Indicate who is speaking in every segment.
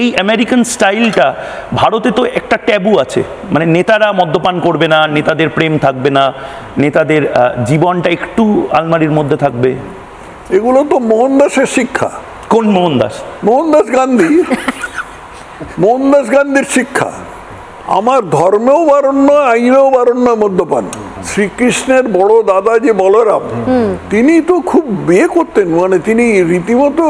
Speaker 1: এই আমেরিকান স্টাইলটা ভারতে তো একটা ট্যাবু আছে, মানে নেতারা মদ্যপান করবে না, নেতাদের প্রেম থাকবে না, নেতাদের জীবনটা একটু আলমারির মধ্যে থাকবে।
Speaker 2: এগুলো তো মোহনদাসের শিক্ষা।
Speaker 1: কোন মোহনদাস?
Speaker 2: মোহনদাস গান্ধী। মোহনদাস গান্ধীর শিক্ষা। আমার ধর্মেও বারণ নয়, আইনেও বারণ নয় মদ্যপান। শ্রীকৃষ্ণের বড় দাদা যে বলরাম, তিনি তো খুব বিয়ে করতেন, মানে তিনি রীতিমতো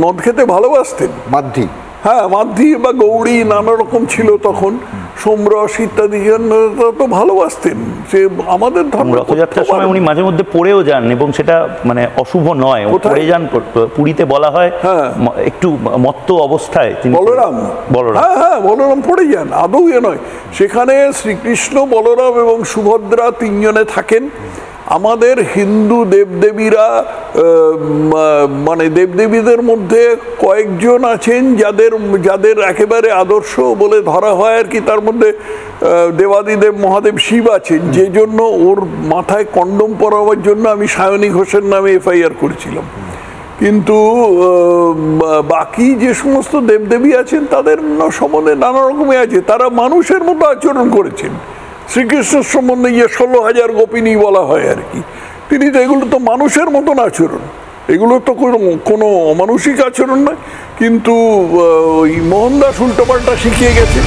Speaker 2: মদ খেতে ভালোবাসতেন।
Speaker 3: মাধ্যি,
Speaker 2: হ্যাঁ, মাধ্যি বা গৌরী নানা রকম ছিল তখন, সোমরস ইত্যাদি তো ভালোবাসতেন। সে আমাদের ধর্ম।
Speaker 1: রথযাত্রার সময় উনি মাঝে মধ্যে পড়েও যান, এবং সেটা মানে অশুভ নয়, পড়ে যান। পুরীতে বলা হয় একটু মত্ত অবস্থায়
Speaker 2: বলরাম, হ্যাঁ হ্যাঁ, বলরাম পড়ে যান, আদৌ এ নয়। সেখানে শ্রীকৃষ্ণ, বলরাম এবং সুভদ্রা তিনজনে থাকেন। আমাদের হিন্দু দেবদেবীরা, মানে দেবদেবীদের মধ্যে কয়েকজন আছেন যাদের যাদের একেবারে আদর্শ বলে ধরা হয় আর কি। তার মধ্যে দেবাদিদেব মহাদেব শিব আছেন, যে জন্য ওর মাথায় কন্ডম পরাবার জন্য আমি সায়নী ঘোষের নামে এফআইআর করেছিলাম। কিন্তু বাকি যে সমস্ত দেবদেবী আছেন তাদের সম্বন্ধে নানা রকমই আছে, তারা মানুষের মতো আচরণ করেছেন। শ্রীকৃষ্ণের সম্বন্ধে 16,000 গোপিনী বলা হয় আর কি, তিনি তো এগুলো তো মানুষের মতন আচরণ, এগুলো তো কোনো অমানুষিক আচরণ নয়। কিন্তু ওই মোহনদাস উল্টোপাল্টা শিখিয়ে গেছে।